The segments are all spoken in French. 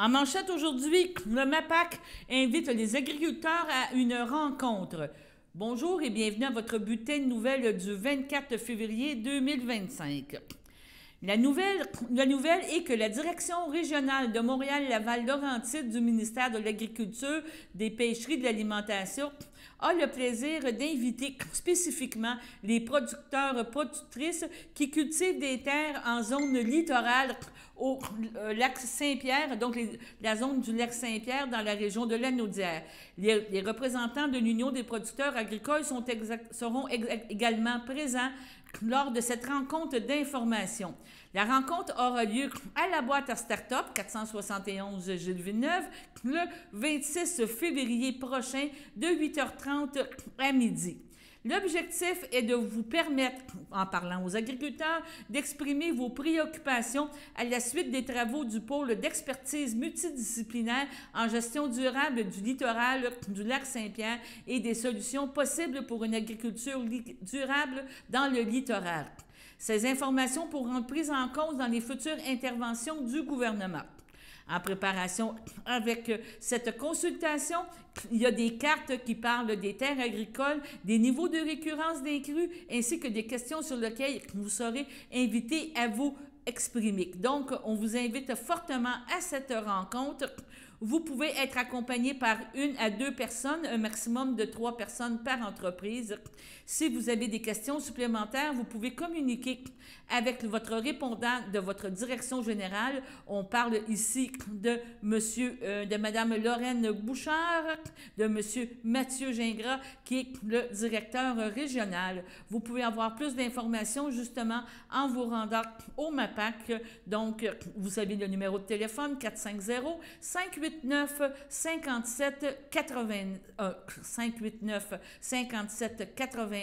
En manchette aujourd'hui, le MAPAQ invite les agriculteurs à une rencontre. Bonjour et bienvenue à votre bulletin de nouvelles du 24 février 2025. La nouvelle est que la direction régionale de Montréal-Laval-Laurentides du ministère de l'Agriculture, des Pêcheries et de l'Alimentation a le plaisir d'inviter spécifiquement les producteurs-productrices qui cultivent des terres en zone littorale au lac Saint-Pierre, donc la zone du lac Saint-Pierre dans la région de Lanaudière. Les représentants de l'Union des producteurs agricoles seront également présents lors de cette rencontre d'information. La rencontre aura lieu à la boîte à start-up 471 Gilles Villeneuve le 26 février prochain de 8h30 à midi. L'objectif est de vous permettre, en parlant aux agriculteurs, d'exprimer vos préoccupations à la suite des travaux du pôle d'expertise multidisciplinaire en gestion durable du littoral du lac Saint-Pierre et des solutions possibles pour une agriculture durable dans le littoral. Ces informations pourront être prises en compte dans les futures interventions du gouvernement. En préparation avec cette consultation, il y a des cartes qui parlent des terres agricoles, des niveaux de récurrence des crues, ainsi que des questions sur lesquelles vous serez invité à vous exprimer. Donc, on vous invite fortement à cette rencontre. Vous pouvez être accompagné par 1 à 2 personnes, un maximum de 3 personnes par entreprise. Si vous avez des questions supplémentaires, vous pouvez communiquer avec votre répondant de votre direction générale. On parle ici de Mme Lorraine Bouchard, de M. Mathieu Gingras, qui est le directeur régional. Vous pouvez avoir plus d'informations justement en vous rendant au MAPAQ. Donc, vous savez le numéro de téléphone 450-589-5781, 589-5781,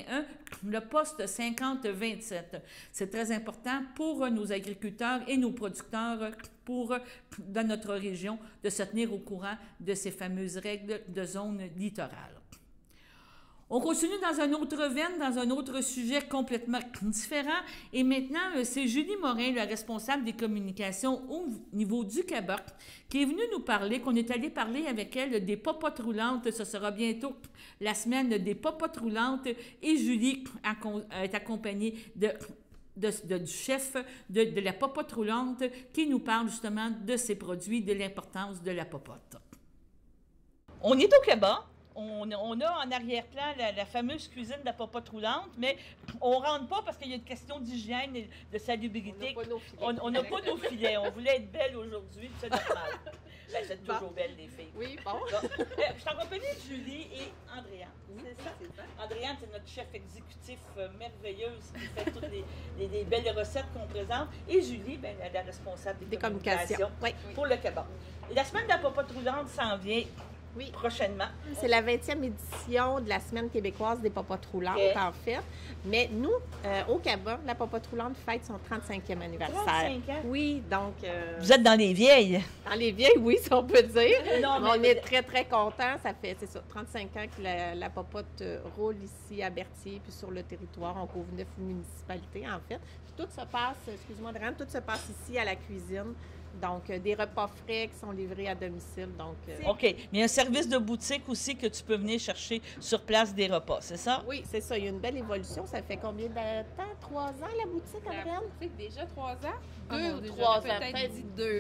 le poste 5027. C'est très important pour nos agriculteurs et nos producteurs dans notre région de se tenir au courant de ces fameuses règles de zone littorale. On continue dans un autre veine, dans un autre sujet complètement différent. Et maintenant, c'est Julie Morin, la responsable des communications au niveau du Québec, qui est venue nous parler, qu'on est allé parler avec elle des popotes roulantes. Ce sera bientôt la semaine des popotes roulantes. Et Julie est accompagnée du chef de la popote roulante qui nous parle justement de ces produits, de l'importance de la popote. On est au Québec. On a en arrière-plan la fameuse cuisine de la popote roulante, mais on ne rentre pas parce qu'il y a une question d'hygiène et de salubrité. On n'a pas nos filets. On voulait être belle aujourd'hui, c'est normal. Ben, vous êtes toujours belle, les filles. Oui, bon. Je suis en compagnie de Julie et Andréane. Oui, c'est ça? C'est ça. Andréane, c'est notre chef exécutif merveilleuse qui fait toutes les belles recettes qu'on présente. Et Julie, ben, elle est la responsable des communications pour le Québec. Et la semaine de la popote roulante s'en vient. Oui. Prochainement. C'est la 20e édition de la Semaine québécoise des popotes roulantes, en fait. Mais nous, au Québec, la popote roulante fête son 35e anniversaire. 35 ans? Oui, donc... Vous êtes dans les vieilles? Dans les vieilles, oui, si on peut dire. Non, mais on est très, très contents. Ça fait, c'est ça, 35 ans que la popote roule ici à Berthier, puis sur le territoire. On couvre 9 municipalités, en fait. Puis tout se passe, excuse-moi, Adrienne, tout se passe ici à la cuisine. Donc, des repas frais qui sont livrés à domicile. Donc, OK. Mais il y a un service de boutique aussi que tu peux venir chercher sur place des repas, c'est ça? Oui, c'est ça. Il y a une belle évolution. Ça fait combien de temps? 3 ans, la boutique, Adrienne? La boutique, déjà 3 ans? 2 ou 3 ans. Peut-être dit 2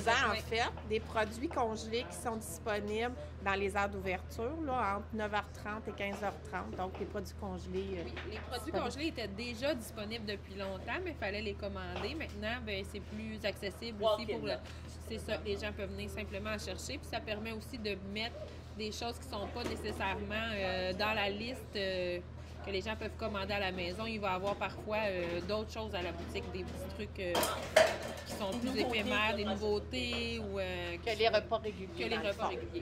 ans, en fait. Des produits congelés qui sont disponibles dans les heures d'ouverture, là, entre 9h30 et 15h30. Donc, les produits congelés... Oui, les produits congelés étaient déjà disponibles depuis longtemps, mais il fallait les commander. Maintenant, bien, c'est plus accessible aussi pour c'est ça, les gens peuvent venir simplement en chercher. Puis ça permet aussi de mettre des choses qui ne sont pas nécessairement dans la liste que les gens peuvent commander à la maison. Il va y avoir parfois d'autres choses à la boutique, des petits trucs qui sont plus éphémères, des nouveautés ou que les repas réguliers.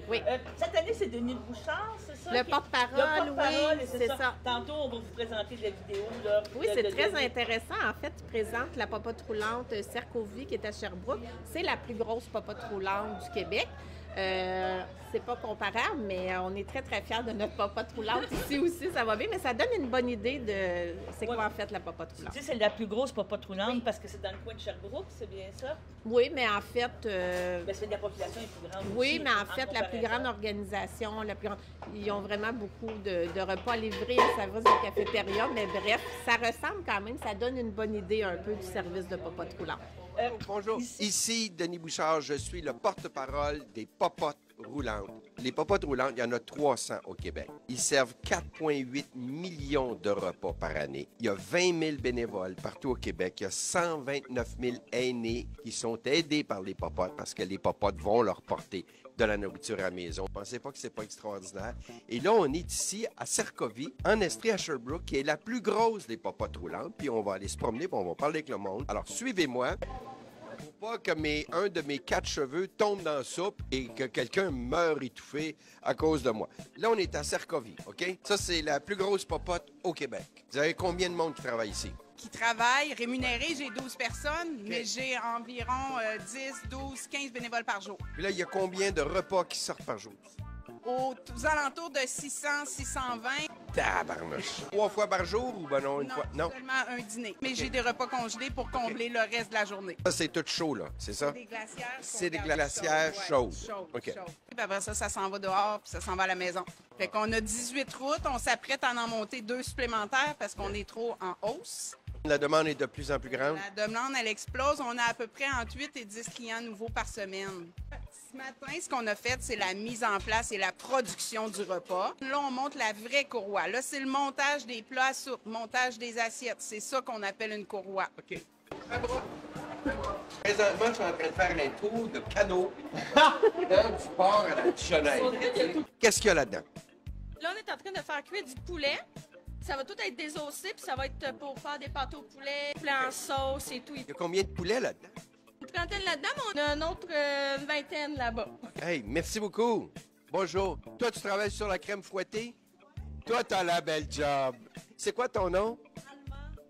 Oui. Cette année, c'est Denis Bouchard, c'est ça? Le porte-parole, oui, c'est ça. Tantôt, on va vous présenter la vidéo. Là, oui, c'est très intéressant. En fait, il présente la popote roulante Cercovie qui est à Sherbrooke. C'est la plus grosse popote roulante du Québec. C'est pas comparable, mais on est très, très fiers de notre popote roulante. Ici aussi, ça va bien, mais ça donne une bonne idée de c'est quoi en fait la popote roulante. Tu sais, c'est la plus grosse popote roulante parce que c'est dans le coin de Sherbrooke, c'est bien ça? Oui, mais en fait... c'est la population est plus grande oui, aussi, mais en fait, la plus grande organisation, ils ont vraiment beaucoup de repas livrés au service de cafétéria, mais bref, ça ressemble quand même, ça donne une bonne idée un peu du service de popote roulante. Bonjour, ici Denis Bouchard, je suis le porte-parole des popotes roulantes. Les popotes roulantes, il y en a 300 au Québec. Ils servent 4,8 millions de repas par année. Il y a 20 000 bénévoles partout au Québec. Il y a 129 000 aînés qui sont aidés par les popotes parce que les popotes vont leur porter de la nourriture à la maison. Pensez pas que c'est pas extraordinaire. Et là, on est ici à Cercovie, en Estrie à Sherbrooke, qui est la plus grosse des popotes roulantes. Puis on va aller se promener, puis on va parler avec le monde. Alors, suivez-moi. Faut pas que un de mes 4 cheveux tombe dans la soupe et que quelqu'un meure étouffé à cause de moi. Là, on est à Cercovie, OK? Ça, c'est la plus grosse popote au Québec. Vous avez combien de monde qui travaille ici? Qui travaillent, rémunérés, j'ai 12 personnes, mais j'ai environ 10, 12, 15 bénévoles par jour. Puis là, il y a combien de repas qui sortent par jour? Aux alentours de 600, 620. Tabarnouche! 3 fois par jour ou ben non, une fois? Non, seulement un dîner. Mais j'ai des repas congelés pour combler le reste de la journée. Ça, c'est tout chaud, là, c'est ça? C'est des glacières. C'est des glacières chaudes. OK. Puis après ça, ça s'en va dehors, puis ça s'en va à la maison. Fait qu'on a 18 routes, on s'apprête à en monter 2 supplémentaires parce qu'on est trop en hausse. La demande est de plus en plus grande. La demande, elle explose. On a à peu près entre 8 et 10 clients nouveaux par semaine. Ce matin, ce qu'on a fait, c'est la mise en place et la production du repas. Là, on monte la vraie courroie. Là, c'est le montage des plats à soupe, montage des assiettes. C'est ça qu'on appelle une courroie. OK. Présentement, je suis en train de faire un tour de canot du port à la Dijonnaise. Qu'est-ce qu'il y a là-dedans? Là, on est en train de faire cuire du poulet. Ça va tout être désossé, puis ça va être pour faire des pâtes au poulet en sauce et tout. Il y a combien de poulets là-dedans? Une trentaine là-dedans, mais on a une autre vingtaine là-bas. Hey, merci beaucoup. Bonjour. Toi, tu travailles sur la crème fouettée? Toi, t'as la belle job. C'est quoi ton nom?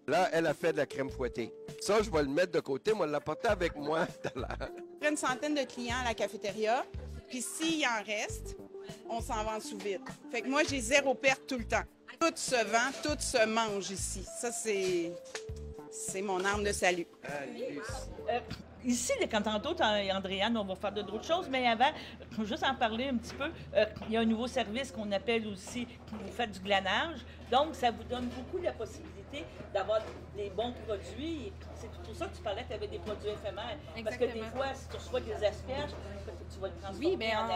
Là, elle a fait de la crème fouettée. Ça, je vais le mettre de côté. Moi, l'apporter avec moi tout à l'heure. Une centaine de clients à la cafétéria. Puis s'il y en reste, on s'en vend sous vide. Fait que moi, j'ai 0 perte tout le temps. Tout se vend, tout se mange ici. Ça, c'est mon arme de salut. Ici, quand tantôt, Andréane, on va faire d'autres choses, mais avant, juste en parler un petit peu, il y a un nouveau service qu'on appelle aussi, vous faites du glanage. Donc, ça vous donne beaucoup la possibilité d'avoir des bons produits. C'est pour ça que tu parlais que tu avais des produits éphémères. Exactement. Parce que des fois, si tu reçois des asperges, tu vas le transformer en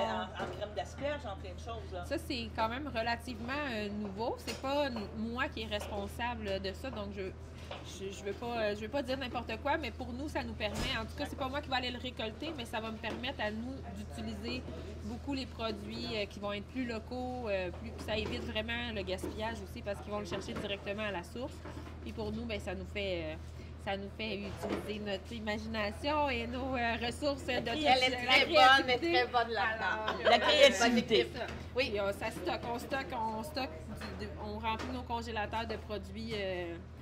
crème d'asperges, en plein de choses. Là. Ça, c'est quand même relativement nouveau. C'est pas moi qui est responsable de ça, donc je veux pas dire n'importe quoi, mais pour nous, ça nous permet, en tout cas, c'est pas moi qui vais aller le récolter, mais ça va me permettre à nous d'utiliser beaucoup les produits qui vont être plus locaux, ça évite vraiment le gaspillage aussi parce qu'ils vont le chercher directement à la source. Puis pour nous, bien, ça nous fait utiliser notre imagination et nos ressources de Elle est très bonne, mais très bonne là-dedans. La créativité. Oui. Et, ça stocke, on remplit nos congélateurs de produits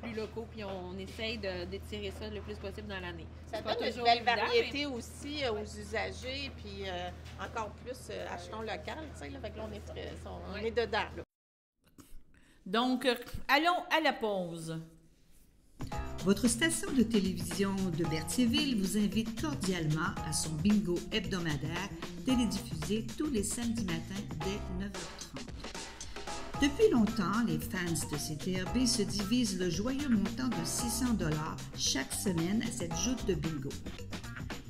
plus locaux, puis on essaye d'étirer ça le plus possible dans l'année. Ça C'est pas donne une toujours belle évident, variété aussi aux usagers, puis encore plus achetons local, tu sais, là, fait que là, on est dedans, là. Donc, allons à la pause. Votre station de télévision de Berthierville vous invite cordialement à son bingo hebdomadaire télédiffusé tous les samedis matins dès 9h30. Depuis longtemps, les fans de CTRB se divisent le joyeux montant de 600 $ chaque semaine à cette joute de bingo.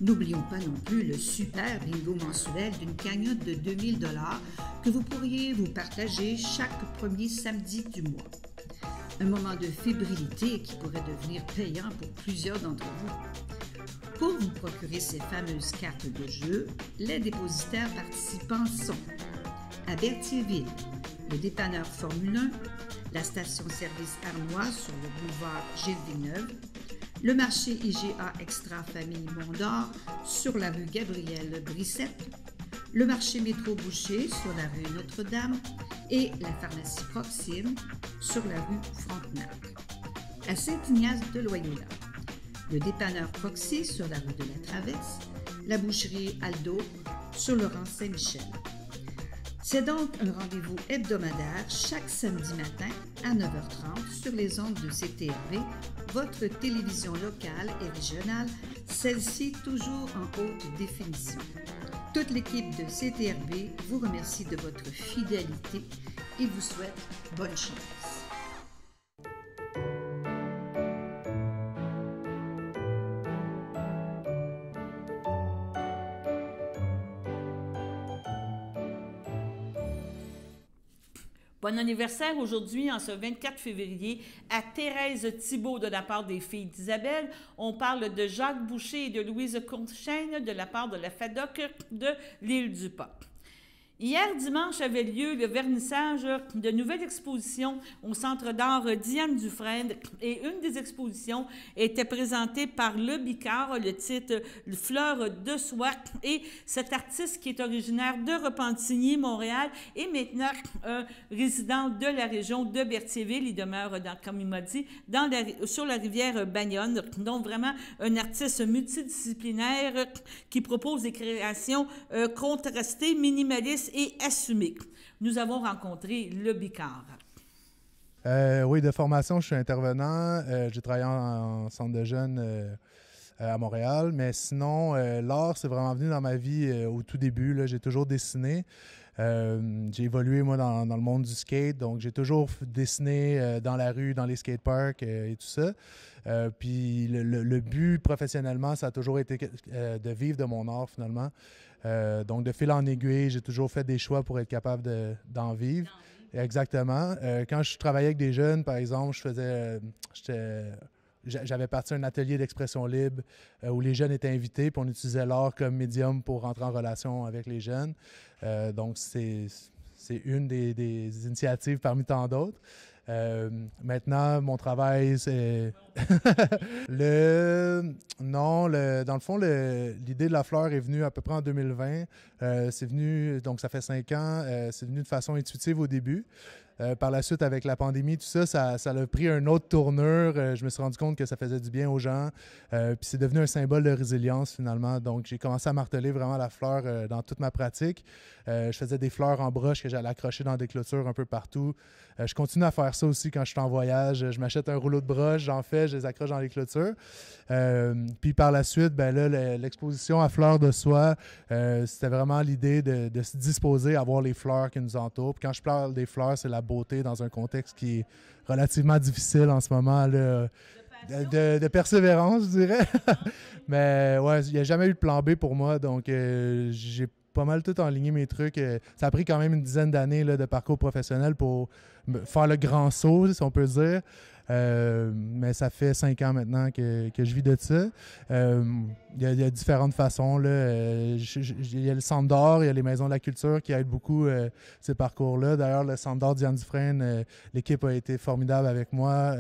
N'oublions pas non plus le super bingo mensuel d'une cagnotte de 2000 $ que vous pourriez vous partager chaque premier samedi du mois. Un moment de fébrilité qui pourrait devenir payant pour plusieurs d'entre vous. Pour vous procurer ces fameuses cartes de jeu, les dépositaires participants sont à Berthierville, le dépanneur Formule 1, la station-service Arnois sur le boulevard Gilles Villeneuve, le marché IGA Extra Famille Mont-d'Or sur la rue Gabrielle Brissette, le marché Métro Boucher sur la rue Notre-Dame et la pharmacie Proxime sur la rue Frontenac. À Saint-Ignace-de-Loyola, le dépanneur Proxy sur la rue de la Traverse, la boucherie Aldo sur le rang Saint-Michel. C'est donc un rendez-vous hebdomadaire chaque samedi matin à 9h30 sur les ondes de CTRV, votre télévision locale et régionale, celle-ci toujours en haute définition. Toute l'équipe de CTRV vous remercie de votre fidélité et vous souhaite bonne chance. Bon anniversaire aujourd'hui, en ce 24 février, à Thérèse Thibault de la part des filles d'Isabelle. On parle de Jacques Boucher et de Louise Courchaine de la part de la FADOC de l'Île-du-Pas. Hier dimanche avait lieu le vernissage de nouvelles expositions au Centre d'art Diane Dufresne et une des expositions était présentée par Le Bicard, le titre « Fleurs de soie » et cet artiste qui est originaire de Repentigny, Montréal et maintenant résident de la région de Berthierville. Il demeure, comme il m'a dit, sur la rivière Bagnonne. Donc vraiment un artiste multidisciplinaire qui propose des créations contrastées, minimalistes et assumé. Nous avons rencontré Le Bicard. Oui, de formation, je suis intervenant. J'ai travaillé en centre de jeunes à Montréal, mais sinon, l'art, c'est vraiment venu dans ma vie au tout début. Là, j'ai toujours dessiné. J'ai évolué, moi, dans le monde du skate, donc j'ai toujours dessiné dans la rue, dans les skateparks et tout ça. Puis le but professionnellement, ça a toujours été de vivre de mon art, finalement. Donc, de fil en aiguille, j'ai toujours fait des choix pour être capable d'en vivre. Exactement. Quand je travaillais avec des jeunes, par exemple, j'avais parti un atelier d'expression libre où les jeunes étaient invités, puis on utilisait l'art comme médium pour rentrer en relation avec les jeunes. Donc, c'est une des initiatives parmi tant d'autres. Maintenant, mon travail, c'est... dans le fond, l'idée de la fleur est venue à peu près en 2020. C'est venu, donc ça fait 5 ans, c'est venu de façon intuitive au début. Par la suite, avec la pandémie, tout ça, ça a pris une autre tournure. Je me suis rendu compte que ça faisait du bien aux gens. Puis c'est devenu un symbole de résilience, finalement. Donc, j'ai commencé à marteler vraiment la fleur dans toute ma pratique. Je faisais des fleurs en broche que j'allais accrocher dans des clôtures un peu partout. Je continue à faire ça aussi quand je suis en voyage. Je m'achète un rouleau de broche, j'en fais, je les accroche dans les clôtures. Puis par la suite, ben là, l'exposition à fleurs de soie, c'était vraiment l'idée de se disposer à voir les fleurs qui nous entourent. Puis quand je parle des fleurs, c'est la beauté dans un contexte qui est relativement difficile en ce moment, là, de persévérance, je dirais. Mais ouais, il n'y a jamais eu de plan B pour moi, donc j'ai pas mal tout enligné mes trucs. Ça a pris quand même une dizaine d'années de parcours professionnel pour faire le grand saut, si on peut dire. Mais ça fait 5 ans maintenant que je vis de ça. Il y a différentes façons. Il y a le Centre d'art, il y a les Maisons de la culture qui aident beaucoup ces parcours-là. D'ailleurs, le Centre d'art Diane Dufresne, l'équipe a été formidable avec moi.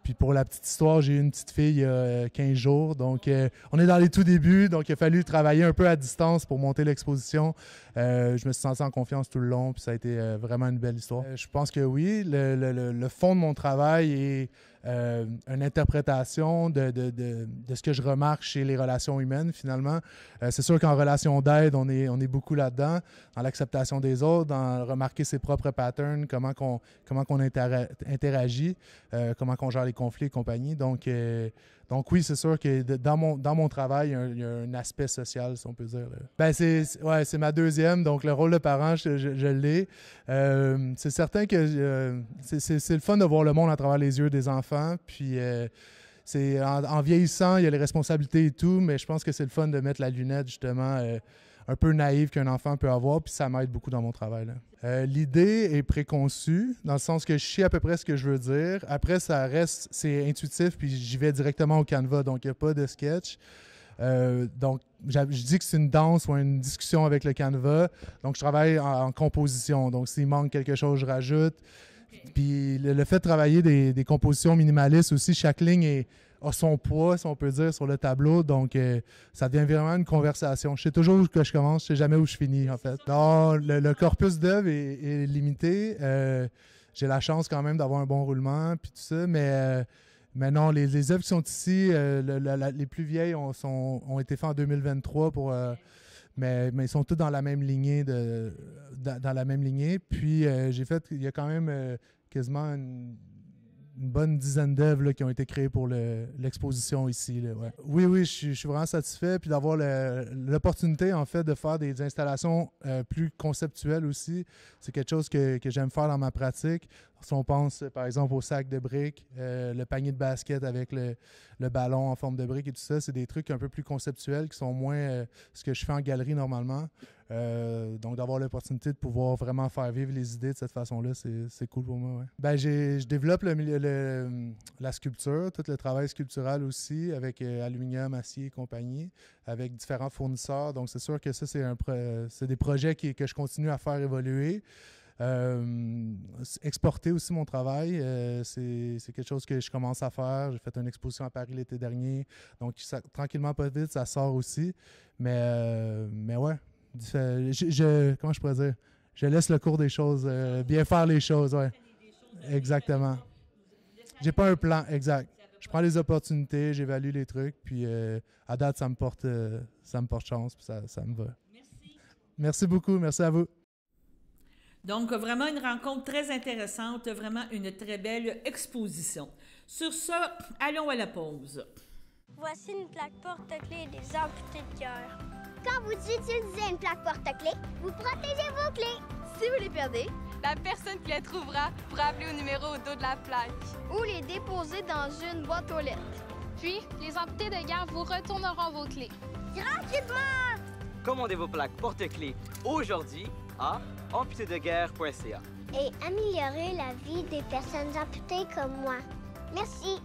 Puis pour la petite histoire, j'ai eu une petite fille il y a 15 jours. Donc, on est dans les tout débuts. Donc, il a fallu travailler un peu à distance pour monter l'exposition. Je me suis senti en confiance tout le long. Puis ça a été vraiment une belle histoire. Je pense que oui. Le fond de mon travail est une interprétation de ce que je remarque chez les relations humaines, finalement. C'est sûr qu'en relation d'aide, on est beaucoup là-dedans, dans l'acceptation des autres, dans remarquer ses propres patterns, comment qu'on interagit, comment qu'on gère les conflits et compagnie. Donc oui, c'est sûr que dans mon travail, il y a un aspect social, si on peut dire. Ben c'est ma deuxième, donc le rôle de parent, je l'ai. C'est certain que c'est le fun de voir le monde à travers les yeux des enfants, puis c'est en vieillissant, il y a les responsabilités et tout, mais je pense que c'est le fun de mettre la lunette, justement, un peu naïve qu'un enfant peut avoir, puis ça m'aide beaucoup dans mon travail. L'idée est préconçue, dans le sens que je sais à peu près ce que je veux dire. Après, c'est intuitif, puis j'y vais directement au Canva, donc il n'y a pas de sketch. Donc, je dis que c'est une danse ou une discussion avec le Canva. Donc, je travaille en composition. Donc, s'il manque quelque chose, je rajoute. Puis, le fait de travailler des compositions minimalistes aussi, chaque ligne a son poids, si on peut dire, sur le tableau. Donc, ça devient vraiment une conversation. Je sais toujours où je commence, je sais jamais où je finis, en fait. Donc, le corpus d'œuvres est limité. J'ai la chance quand même d'avoir un bon roulement, puis tout ça, mais non, les œuvres qui sont ici, les plus vieilles ont été faites en 2023 pour mais ils sont tous dans la même lignée. Dans la même lignée. Puis, il y a quand même quasiment une bonne dizaine d'œuvres là, qui ont été créées pour l'exposition ici. Là, ouais. Oui, je suis vraiment satisfait. Puis d'avoir l'opportunité, en fait, de faire des installations plus conceptuelles aussi. C'est quelque chose que j'aime faire dans ma pratique. Si on pense, par exemple, au sac de briques, le panier de basket avec le ballon en forme de brique et tout ça, c'est des trucs un peu plus conceptuels qui sont moins ce que je fais en galerie normalement. Donc, d'avoir l'opportunité de pouvoir vraiment faire vivre les idées de cette façon-là, c'est cool pour moi. Ouais. Ben, je développe la sculpture, tout le travail sculptural aussi, avec aluminium, acier et compagnie, avec différents fournisseurs. Donc, c'est sûr que ça, c'est des projets que je continue à faire évoluer. Exporter aussi mon travail, c'est quelque chose que je commence à faire. J'ai fait une exposition à Paris l'été dernier. Donc, tranquillement, pas vite, ça sort aussi. Mais ouais. Comment je pourrais dire? Je laisse le cours des choses, bien faire les choses, ouais. Exactement. J'ai pas un plan, exact. Je prends les opportunités, j'évalue les trucs, puis à date, ça me porte chance, puis ça me va. Merci. Merci beaucoup, merci à vous. Donc, vraiment une rencontre très intéressante, vraiment une très belle exposition. Sur ça, allons à la pause. Voici une plaque porte-clés des amputés de cœur. Quand vous utilisez une plaque porte-clés, vous protégez vos clés. Si vous les perdez, la personne qui les trouvera pourra appeler au numéro au dos de la plaque. Ou les déposer dans une boîte aux lettres. Puis, les amputés de guerre vous retourneront vos clés. Gratuitement! Commandez vos plaques porte-clés aujourd'hui à amputédeguerre.ca. Et améliorer la vie des personnes amputées comme moi. Merci.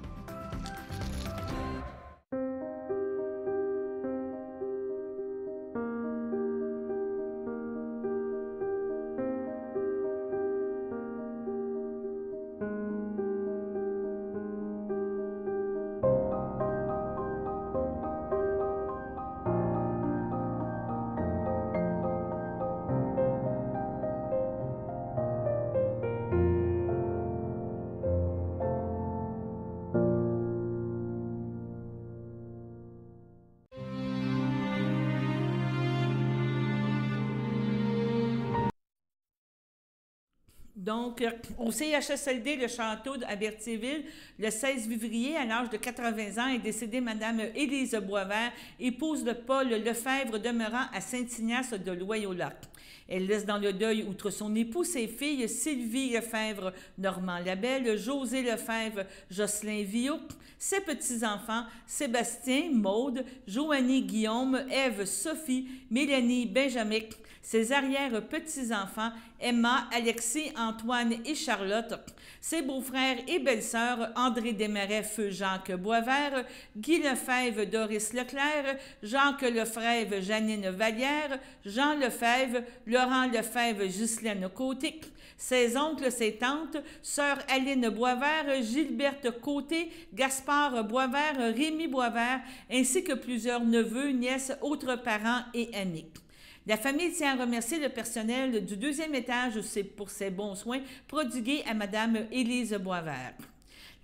Donc, au CHSLD, le château à Berthierville, le 16 février, à l'âge de 80 ans, est décédée Mme Élise Boisvert, épouse de Paul Lefebvre, demeurant à Saint-Ignace de Loyola. Elle laisse dans le deuil, outre son époux, ses filles Sylvie Lefebvre, Normand Labelle, José Lefebvre, Jocelyn Viault, ses petits-enfants Sébastien, Maude, Joanie Guillaume, Ève Sophie, Mélanie Benjamin, ses arrière-petits-enfants Emma, Alexis, Antoine et Charlotte, ses beaux-frères et belles-sœurs André Desmarais, Feu Jacques Boisvert, Guy Lefebvre, Doris Leclerc, Jacques Lefebvre, Janine Vallière, Jean Lefebvre, Laurent Lefebvre, Ghislaine Côté, ses oncles, ses tantes, sœur Aline Boisvert, Gilberte Côté, Gaspard Boisvert, Rémi Boisvert, ainsi que plusieurs neveux, nièces, autres parents et amis. La famille tient à remercier le personnel du deuxième étage pour ses bons soins prodigués à Mme Élise Boisvert.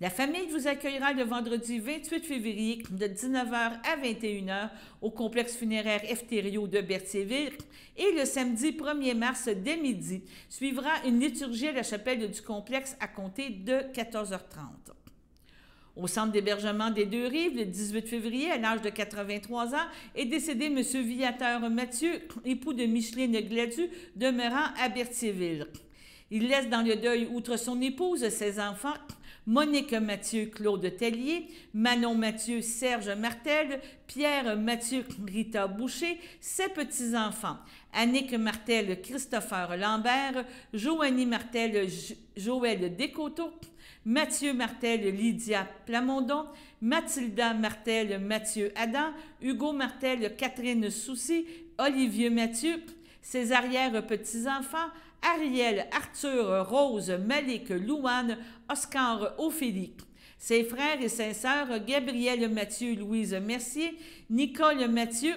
La famille vous accueillera le vendredi 28 février de 19h à 21h au complexe funéraire Eftério de Berthierville et le samedi 1er mars dès midi suivra une liturgie à la chapelle du complexe à compter de 14h30. Au centre d'hébergement des Deux-Rives, le 18 février, à l'âge de 83 ans, est décédé M. Viateur Mathieu, époux de Micheline Gladu, demeurant à Berthierville. Il laisse dans le deuil, outre son épouse, ses enfants, Monique Mathieu, Claude Tellier, Manon Mathieu, Serge Martel, Pierre Mathieu, Rita Boucher, ses petits-enfants, Annick Martel, Christopher Lambert, Joanie Martel, Joël Descoteaux, Mathieu Martel, Lydia Plamondon, Mathilda Martel, Mathieu Adam, Hugo Martel, Catherine Soucy, Olivier Mathieu, ses arrière-petits-enfants, Ariel, Arthur, Rose, Malik, Louane, Oscar, Ophélie. Ses frères et ses sœurs, Gabriel Mathieu, Louise Mercier, Nicole Mathieu,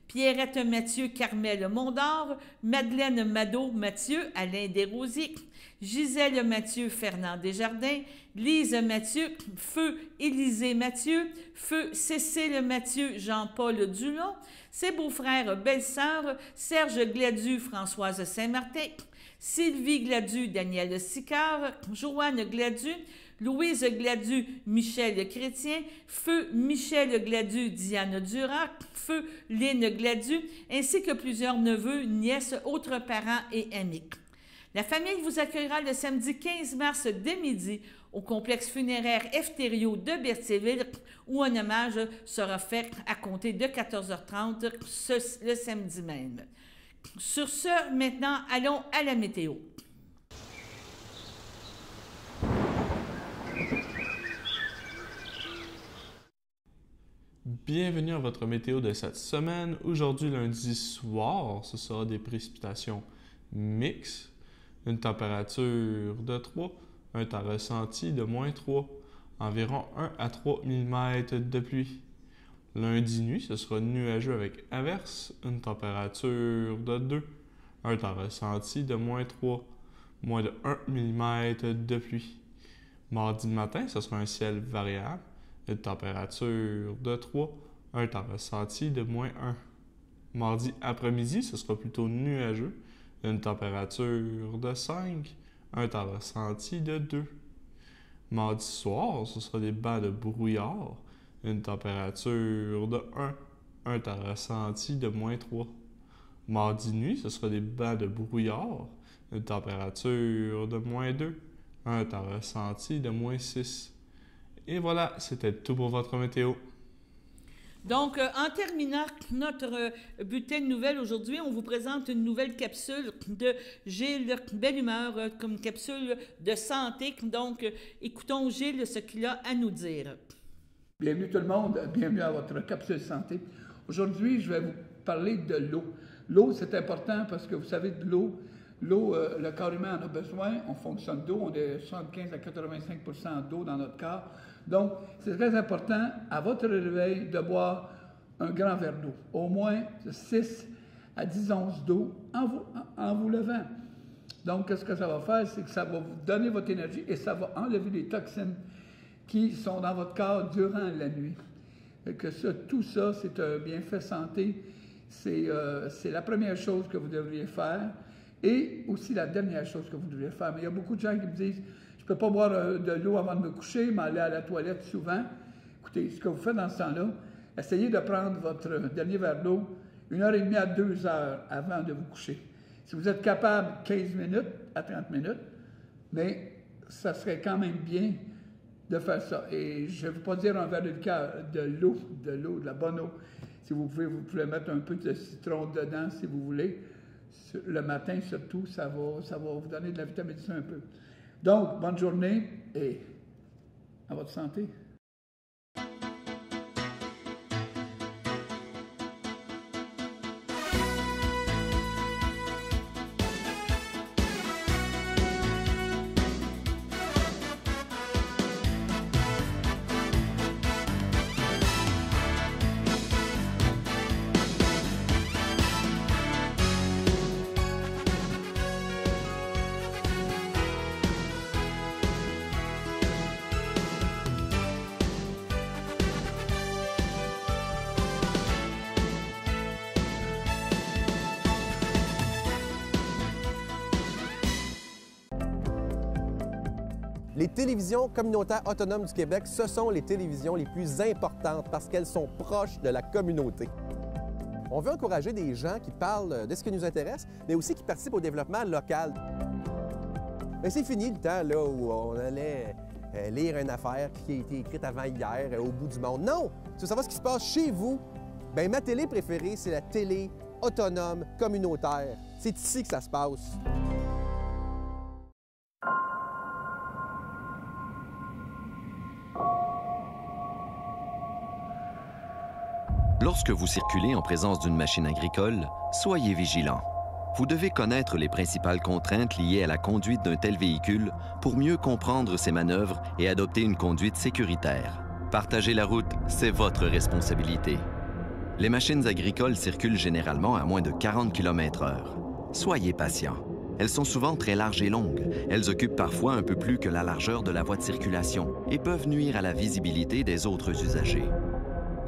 Pierrette Mathieu Carmel Mondor, Madeleine Mado Mathieu Alain Desrosiers, Gisèle Mathieu Fernand Desjardins, Lise Mathieu, Feu Élisée Mathieu, Feu Cécile Mathieu Jean-Paul Dulon, ses beaux-frères belles-sœurs Serge Gladu Françoise Saint-Martin, Sylvie Gladu Daniel Sicard, Joanne Gladu, Louise Gladu, Michel Chrétien, Feu Michel Gladu, Diane Durac, Feu Lynne Gladu, ainsi que plusieurs neveux, nièces, autres parents et amis. La famille vous accueillera le samedi 15 mars dès midi au complexe funéraire Efterio de Berthierville, où un hommage sera fait à compter de 14h30 le samedi même. Sur ce, maintenant, allons à la météo. Bienvenue à votre météo de cette semaine. Aujourd'hui, lundi soir, ce sera des précipitations mixtes, une température de 3, un temps ressenti de -3, environ 1 à 3 mm de pluie. Lundi nuit, ce sera nuageux avec averse, une température de 2, un temps ressenti de -3, moins de 1 mm de pluie. Mardi matin, ce sera un ciel variable, une température de 3, un temps ressenti de -1. Mardi après-midi, ce sera plutôt nuageux, une température de 5, un temps ressenti de 2. Mardi soir, ce sera des bancs de brouillard, une température de 1, un temps ressenti de -3. Mardi nuit, ce sera des bancs de brouillard, une température de -2, un temps ressenti de -6. Et voilà, c'était tout pour votre météo. Donc, en terminant notre bulletin de nouvelles aujourd'hui, on vous présente une nouvelle capsule de Gilles Bellumeur, comme capsule de santé. Donc, écoutons Gilles ce qu'il a à nous dire. Bienvenue tout le monde, bienvenue à votre capsule santé. Aujourd'hui, je vais vous parler de l'eau. L'eau, c'est important parce que vous savez, de l'eau, le corps humain en a besoin, on fonctionne d'eau, on est 75 à 85% d'eau dans notre corps. Donc, c'est très important, à votre réveil, de boire un grand verre d'eau, au moins 6 à 10 onces d'eau en vous levant. Donc, qu'est-ce que ça va faire? C'est que ça va vous donner votre énergie et ça va enlever les toxines qui sont dans votre corps durant la nuit. Et que tout ça, c'est un bienfait santé. C'est la première chose que vous devriez faire et aussi la dernière chose que vous devriez faire. Mais il y a beaucoup de gens qui me disent « Je ne peux pas boire de l'eau avant de me coucher, mais aller à la toilette souvent. » Écoutez, ce que vous faites dans ce temps-là, essayez de prendre votre dernier verre d'eau 1h30 à 2 heures avant de vous coucher. Si vous êtes capable, 15 minutes à 30 minutes, mais ça serait quand même bien de faire ça. Et je ne veux pas dire un verre de l'eau, de la bonne eau. Si vous pouvez mettre un peu de citron dedans si vous voulez. Le matin surtout, ça va vous donner de la vitamine C un peu. Donc, bonne journée et à votre santé. Les télévisions communautaires autonomes du Québec, ce sont les télévisions les plus importantes parce qu'elles sont proches de la communauté. On veut encourager des gens qui parlent de ce qui nous intéresse, mais aussi qui participent au développement local. Mais c'est fini le temps là, où on allait lire une affaire qui a été écrite avant hier au bout du monde. Non! Tu veux savoir ce qui se passe chez vous? Bien, ma télé préférée, c'est la télé autonome communautaire. C'est ici que ça se passe. Lorsque vous circulez en présence d'une machine agricole, soyez vigilant. Vous devez connaître les principales contraintes liées à la conduite d'un tel véhicule pour mieux comprendre ses manœuvres et adopter une conduite sécuritaire. Partager la route, c'est votre responsabilité. Les machines agricoles circulent généralement à moins de 40 km/h. Soyez patients. Elles sont souvent très larges et longues. Elles occupent parfois un peu plus que la largeur de la voie de circulation et peuvent nuire à la visibilité des autres usagers.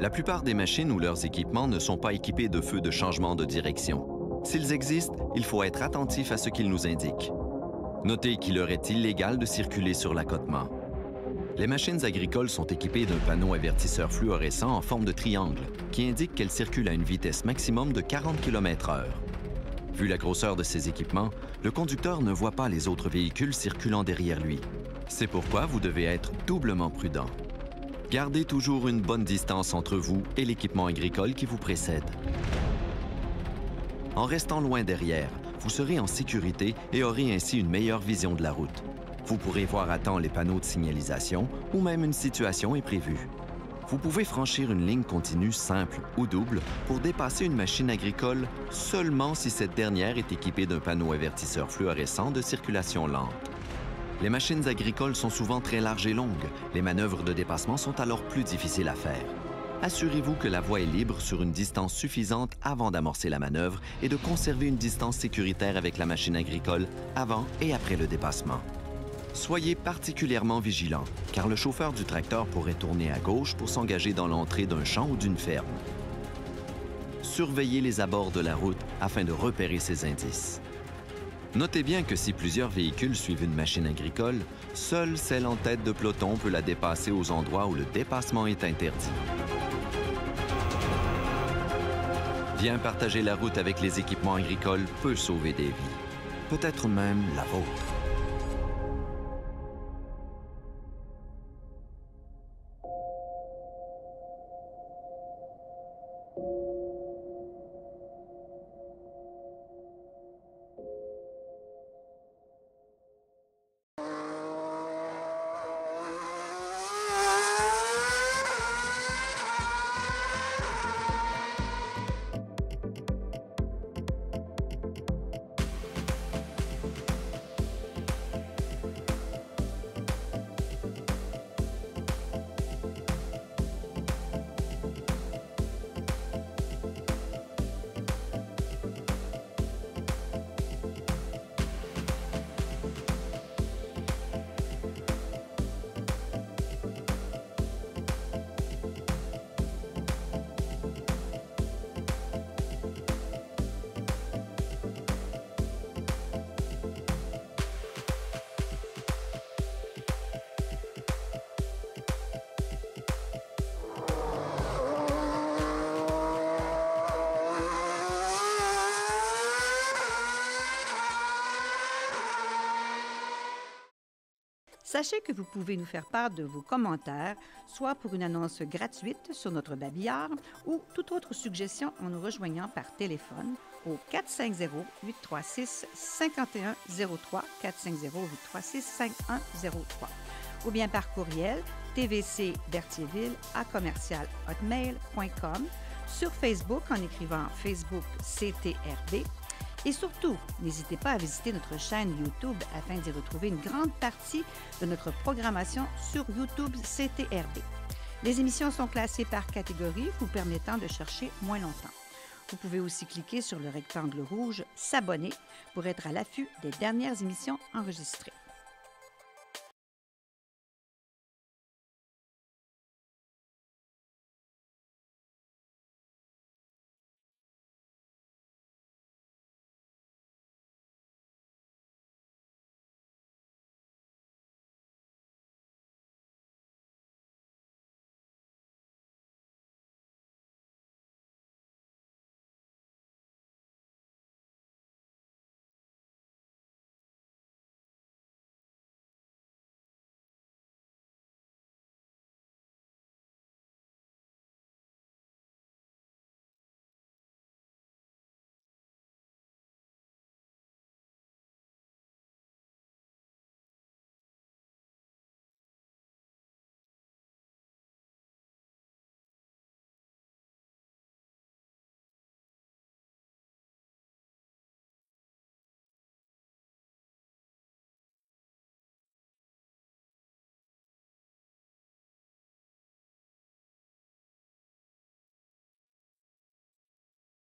La plupart des machines ou leurs équipements ne sont pas équipés de feux de changement de direction. S'ils existent, il faut être attentif à ce qu'ils nous indiquent. Notez qu'il leur est illégal de circuler sur l'accotement. Les machines agricoles sont équipées d'un panneau avertisseur fluorescent en forme de triangle qui indique qu'elles circulent à une vitesse maximum de 40 km/h. Vu la grosseur de ces équipements, le conducteur ne voit pas les autres véhicules circulant derrière lui. C'est pourquoi vous devez être doublement prudent. Gardez toujours une bonne distance entre vous et l'équipement agricole qui vous précède. En restant loin derrière, vous serez en sécurité et aurez ainsi une meilleure vision de la route. Vous pourrez voir à temps les panneaux de signalisation ou même une situation imprévue. Vous pouvez franchir une ligne continue simple ou double pour dépasser une machine agricole seulement si cette dernière est équipée d'un panneau avertisseur fluorescent de circulation lente. Les machines agricoles sont souvent très larges et longues. Les manœuvres de dépassement sont alors plus difficiles à faire. Assurez-vous que la voie est libre sur une distance suffisante avant d'amorcer la manœuvre et de conserver une distance sécuritaire avec la machine agricole avant et après le dépassement. Soyez particulièrement vigilants, car le chauffeur du tracteur pourrait tourner à gauche pour s'engager dans l'entrée d'un champ ou d'une ferme. Surveillez les abords de la route afin de repérer ces indices. Notez bien que si plusieurs véhicules suivent une machine agricole, seule celle en tête de peloton peut la dépasser aux endroits où le dépassement est interdit. Bien partager la route avec les équipements agricoles peut sauver des vies, peut-être même la vôtre. Sachez que vous pouvez nous faire part de vos commentaires, soit pour une annonce gratuite sur notre babillard ou toute autre suggestion en nous rejoignant par téléphone au 450-836-5103, 450-836-5103, ou bien par courriel tvcberthierville@hotmail.com, sur Facebook en écrivant Facebook CTRB. Et surtout, n'hésitez pas à visiter notre chaîne YouTube afin d'y retrouver une grande partie de notre programmation sur YouTube CTRB. Les émissions sont classées par catégorie, vous permettant de chercher moins longtemps. Vous pouvez aussi cliquer sur le rectangle rouge « S'abonner » pour être à l'affût des dernières émissions enregistrées.